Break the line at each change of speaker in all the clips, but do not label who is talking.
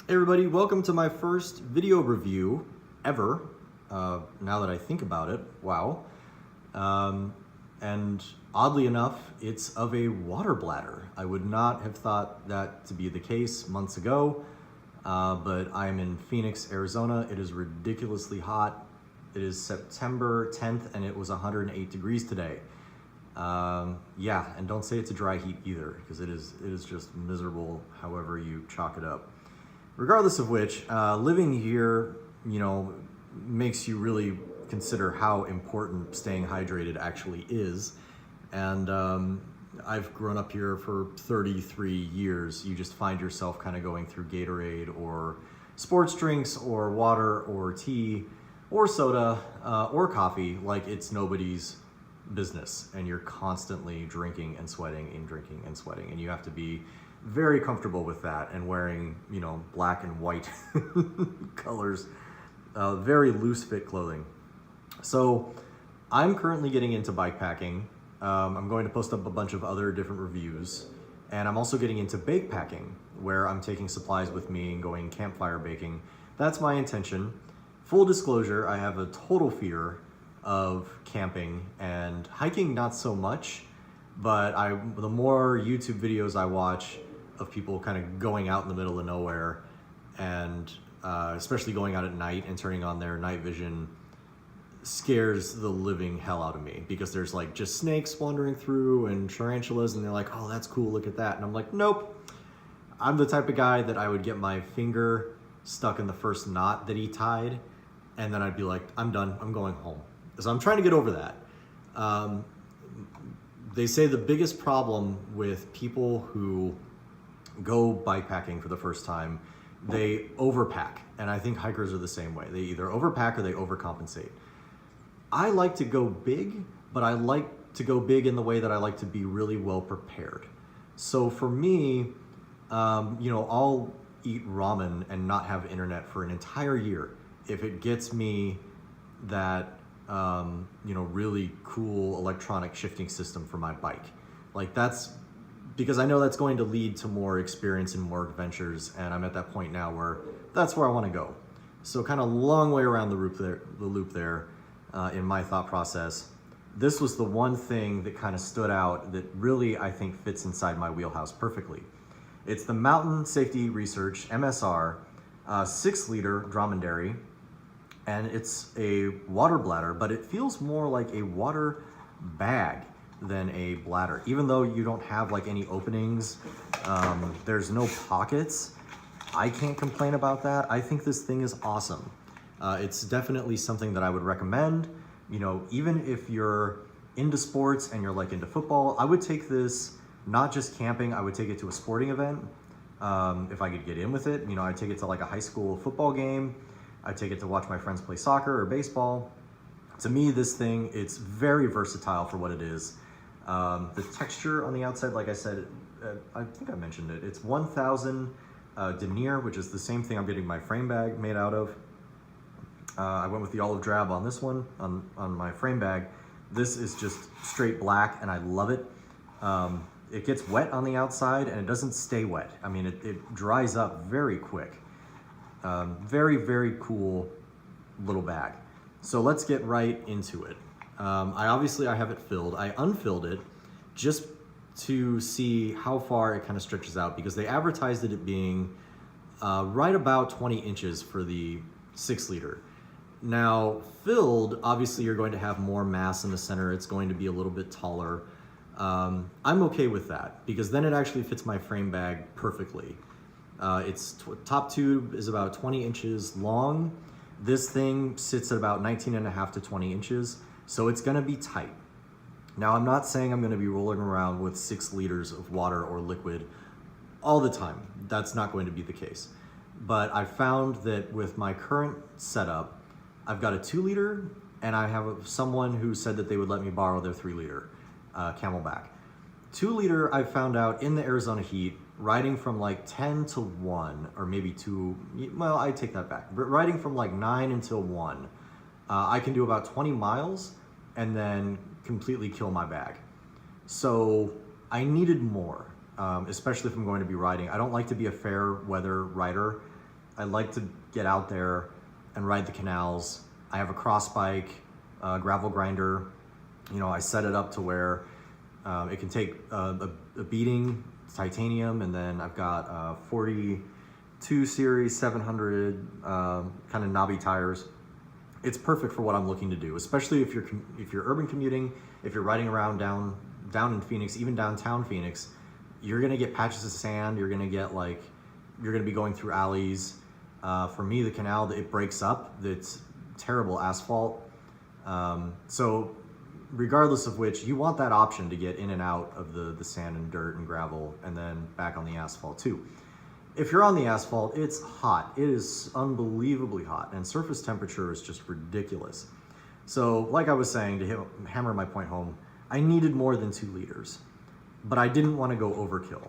Hey everybody, welcome to my first video review ever, now that I think about it, wow. And oddly enough, it's of a water bladder. I would not have thought that to be the case months ago, but I'm in Phoenix, Arizona. It is ridiculously hot. It is September 10th and it was 108 degrees today. Yeah, and don't say it's a dry heat either, because it is just miserable however you chalk it up. Regardless of which, living here, makes you really consider how important staying hydrated actually is. And I've grown up here for 33 years. You just find yourself kind of going through Gatorade or sports drinks or water or tea or soda or coffee like it's nobody's business. And you're constantly drinking and sweating and drinking and sweating. And you have to be very comfortable with that and wearing, black and white colors, very loose fit clothing. So I'm currently getting into bikepacking. I'm going to post up a bunch of other different reviews, and I'm also getting into bakepacking, where I'm taking supplies with me and going campfire baking. That's my intention. Full disclosure, I have a total fear of camping and hiking, not so much, but the more YouTube videos I watch of people kind of going out in the middle of nowhere, and especially going out at night and turning on their night vision, scares the living hell out of me, because there's like just snakes wandering through and tarantulas, and they're like, oh, that's cool, look at that. And I'm like, nope. I'm the type of guy that I would get my finger stuck in the first knot that he tied, and then I'd be like, I'm done, I'm going home. So I'm trying to get over that. They say the biggest problem with people who go bikepacking for the first time, they overpack. And I think hikers are the same way. They either overpack or they overcompensate. I like to go big, but I like to go big in the way that I like to be really well prepared. So for me, I'll eat ramen and not have internet for an entire year if it gets me that really cool electronic shifting system for my bike. Like, that's because I know that's going to lead to more experience and more adventures, and I'm at that point now where that's where I want to go. So kind of long way around the loop there in my thought process. This was the one thing that kind of stood out that really, I think, fits inside my wheelhouse perfectly. It's the Mountain Safety Research MSR 6-liter Dromedary, and it's a water bladder, but it feels more like a water bag than a bladder. Even though you don't have like any openings, there's no pockets. I can't complain about that. I think this thing is awesome. It's definitely something that I would recommend. Even if you're into sports and you're like into football, I would take this, not just camping, I would take it to a sporting event. If I could get in with it, I'd take it to like a high school football game. I'd take it to watch my friends play soccer or baseball. To me, this thing, it's very versatile for what it is. The texture on the outside, like I said, I think I mentioned it, it's 1000 denier, which is the same thing I'm getting my frame bag made out of. I went with the olive drab on this one, on my frame bag. This is just straight black, and I love it. It gets wet on the outside, and it doesn't stay wet. I mean, it dries up very quick. Very, very cool little bag. So let's get right into it. I have it filled. I unfilled it just to see how far it kind of stretches out, because they advertised it being right about 20 inches for the 6-liter. Now, filled, obviously you're going to have more mass in the center. It's going to be a little bit taller. I'm okay with that, because then it actually fits my frame bag perfectly. Its top tube is about 20 inches long. This thing sits at about 19.5 to 20 inches. So it's gonna be tight. Now, I'm not saying I'm gonna be rolling around with 6 liters of water or liquid all the time. That's not going to be the case. But I found that with my current setup, I've got a 2-liter, and I have someone who said that they would let me borrow their 3-liter Camelback. 2-liter, I found out in the Arizona heat, riding from like 10 to 1, or maybe 2, well, I take that back. But riding from like 9 until 1, I can do about 20 miles and then completely kill my bag. So I needed more, especially if I'm going to be riding. I don't like to be a fair weather rider. I like to get out there and ride the canals. I have a cross bike, gravel grinder. You know, I set it up to where it can take a beating, titanium, and then I've got 42 series 700 kind of knobby tires. It's perfect for what I'm looking to do, especially if you're urban commuting, if you're riding around down in Phoenix, even downtown Phoenix. You're gonna get patches of sand. You're gonna be going through alleys. For me, the canal, it breaks up. It's terrible asphalt. So regardless of which, you want that option to get in and out of the sand and dirt and gravel, and then back on the asphalt too. If you're on the asphalt, it's hot. It is unbelievably hot, and surface temperature is just ridiculous. So like I was saying, to hammer my point home, I needed more than 2 liters, but I didn't want to go overkill.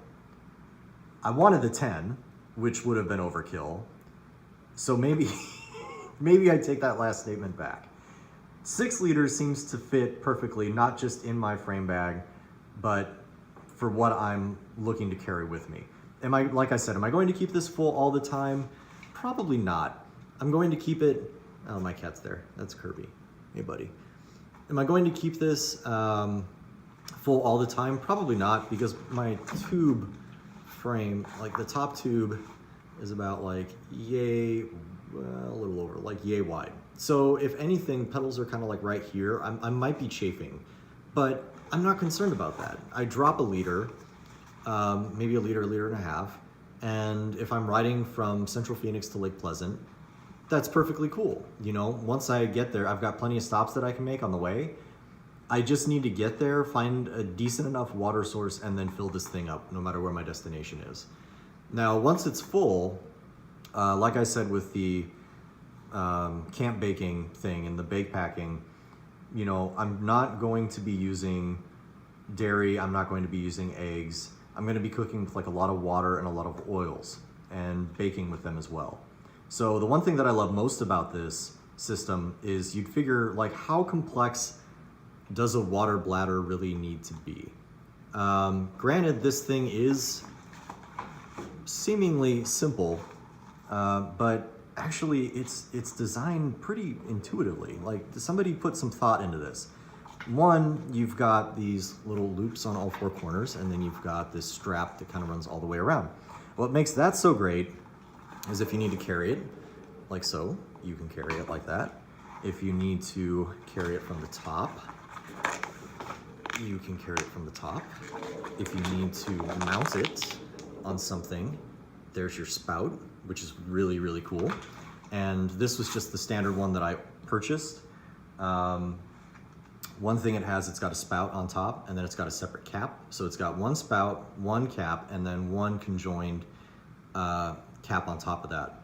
I wanted the 10, which would have been overkill. So maybe I take that last statement back. 6 liters seems to fit perfectly, not just in my frame bag, but for what I'm looking to carry with me. Like I said, am I going to keep this full all the time? Probably not. I'm going to keep it, oh, my cat's there. That's Kirby. Hey, buddy. Am I going to keep this full all the time? Probably not, because my tube frame, like the top tube is about like a little over, like yay wide. So if anything, pedals are kind of like right here. I might be chafing, but I'm not concerned about that. I drop a liter, maybe a liter and a half. And if I'm riding from Central Phoenix to Lake Pleasant, that's perfectly cool. You know, once I get there, I've got plenty of stops that I can make on the way. I just need to get there, find a decent enough water source, and then fill this thing up, no matter where my destination is. Now, once it's full, like I said with the camp baking thing and the Bakepackin, you know, I'm not going to be using dairy. I'm not going to be using eggs. I'm going to be cooking with like a lot of water and a lot of oils and baking with them as well. So the one thing that I love most about this system is you'd figure, like, how complex does a water bladder really need to be? Granted, this thing is seemingly simple, but actually it's designed pretty intuitively. Like, somebody put some thought into this. One, you've got these little loops on all 4 corners, and then you've got this strap that kind of runs all the way around. What makes that so great is if you need to carry it like so, you can carry it like that. If you need to carry it from the top, you can carry it from the top. If you need to mount it on something, there's your spout, which is really, really cool. And this was just the standard one that I purchased. One thing it has, it's got a spout on top, and then it's got a separate cap. So it's got one spout, one cap, and then one conjoined cap on top of that.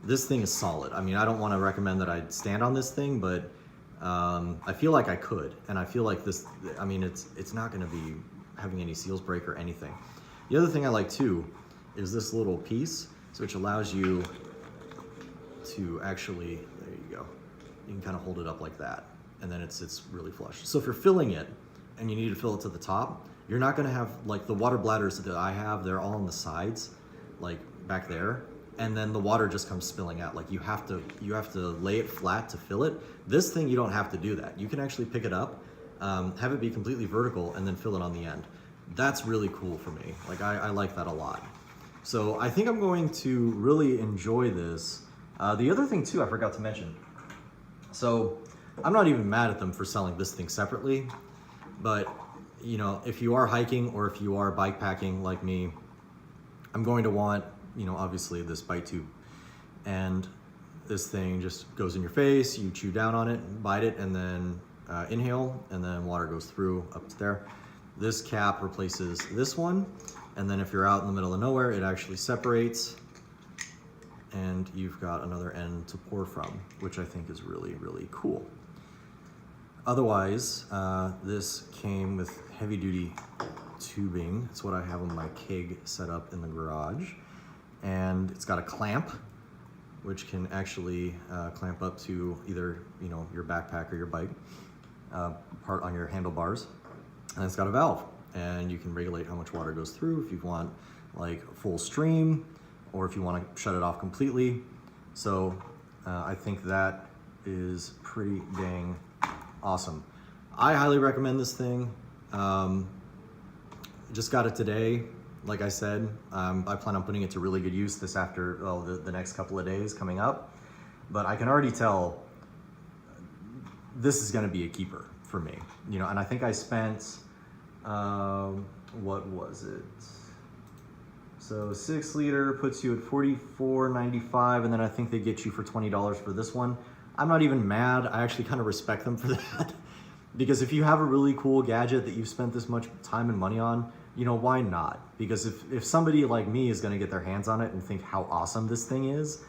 This thing is solid. I mean, I don't want to recommend that I stand on this thing, but I feel like I could. And I feel like this, I mean, it's not going to be having any seals break or anything. The other thing I like too is this little piece, which allows you to actually, there you go, you can kind of hold it up like that, and then it's really flush. So if you're filling it and you need to fill it to the top, you're not going to have, like, the water bladders that I have, they're all on the sides, like back there, and then the water just comes spilling out. Like, you have to lay it flat to fill it. This thing, you don't have to do that. You can actually pick it up, have it be completely vertical, and then fill it on the end. That's really cool for me. Like, I like that a lot. So I think I'm going to really enjoy this. The other thing too, I forgot to mention. So I'm not even mad at them for selling this thing separately, but you know, if you are hiking or if you are bike packing like me, I'm going to want, you know, obviously this bite tube, and this thing just goes in your face, you chew down on it, bite it, and then inhale, and then water goes through up to there. This cap replaces this one, and then if you're out in the middle of nowhere, it actually separates, and you've got another end to pour from, which I think is really, really cool. Otherwise, this came with heavy duty tubing. It's what I have on my keg set up in the garage. And it's got a clamp, which can actually clamp up to either, you know, your backpack or your bike, part on your handlebars. And it's got a valve, and you can regulate how much water goes through if you want like full stream, or if you want to shut it off completely. So I think that is pretty dang awesome. I highly recommend this thing. Just got it today. Like I said, I plan on putting it to really good use the next couple of days coming up. But I can already tell this is going to be a keeper for me. You know, and I think I spent, what was it? So 6 liter puts you at $44.95, and then I think they get you for $20 for this one. I'm not even mad. I actually kind of respect them for that. Because if you have a really cool gadget that you've spent this much time and money on, you know, why not? Because if somebody like me is going to get their hands on it and think how awesome this thing is,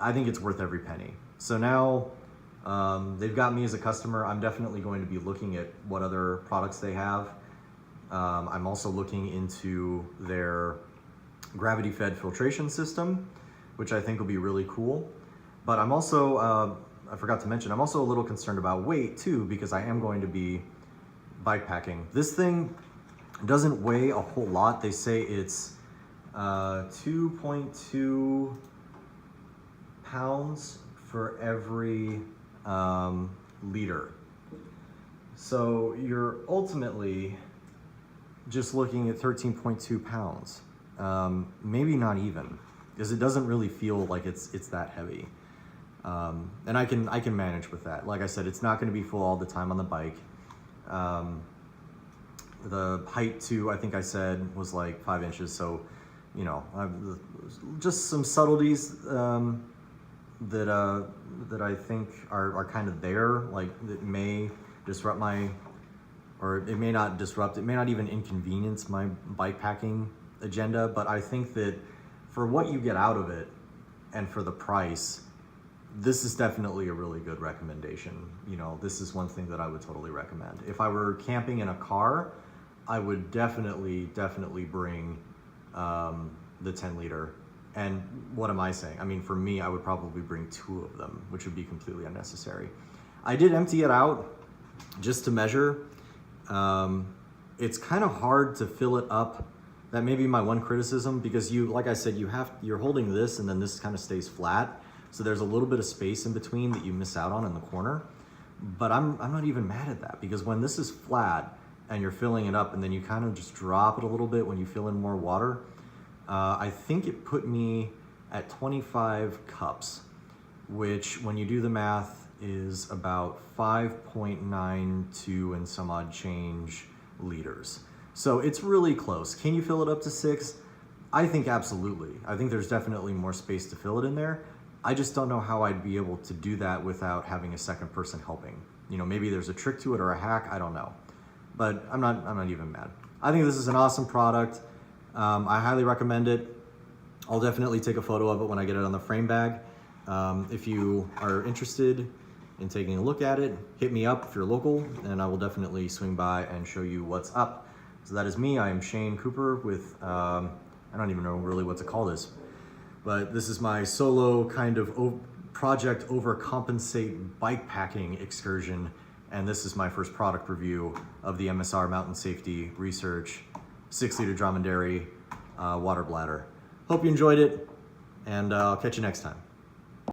I think it's worth every penny. So now they've got me as a customer. I'm definitely going to be looking at what other products they have. I'm also looking into their gravity-fed filtration system, which I think will be really cool. But I'm also, I forgot to mention, I'm also a little concerned about weight too, because I am going to be bike packing. This thing doesn't weigh a whole lot. They say it's 2.2 pounds for every liter. So you're ultimately just looking at 13.2 pounds. Maybe not even, because it doesn't really feel like it's that heavy. And I can manage with that. Like I said, it's not going to be full all the time on the bike. The height too, I think I said, was like 5 inches. So, you know, just some subtleties that I think are kind of there. Like that may disrupt or it may not disrupt. It may not even inconvenience my bike packing agenda. But I think that for what you get out of it and for the price, this is definitely a really good recommendation. You know, this is one thing that I would totally recommend. If I were camping in a car, I would definitely bring the 10 liter. And what am I saying? I mean, for me, I would probably bring 2 of them, which would be completely unnecessary. I did empty it out just to measure. It's kind of hard to fill it up. That may be my one criticism, because like I said, you're holding this and then this kind of stays flat. So there's a little bit of space in between that you miss out on in the corner. But I'm not even mad at that, because when this is flat and you're filling it up and then you kind of just drop it a little bit when you fill in more water, I think it put me at 25 cups, which when you do the math is about 5.92 and some odd change liters. So it's really close. Can you fill it up to 6? I think absolutely. I think there's definitely more space to fill it in there. I just don't know how I'd be able to do that without having a second person helping. You know, maybe there's a trick to it or a hack, I don't know. But I'm not even mad. I think this is an awesome product. I highly recommend it. I'll definitely take a photo of it when I get it on the frame bag. If you are interested in taking a look at it, hit me up if you're local, and I will definitely swing by and show you what's up. So that is me. I am Shane Cooper with, I don't even know really what to call this, but this is my solo kind of project overcompensate bike packing excursion. And this is my first product review of the MSR Mountain Safety Research 6 liter Dromedary water bladder. Hope you enjoyed it, and I'll catch you next time.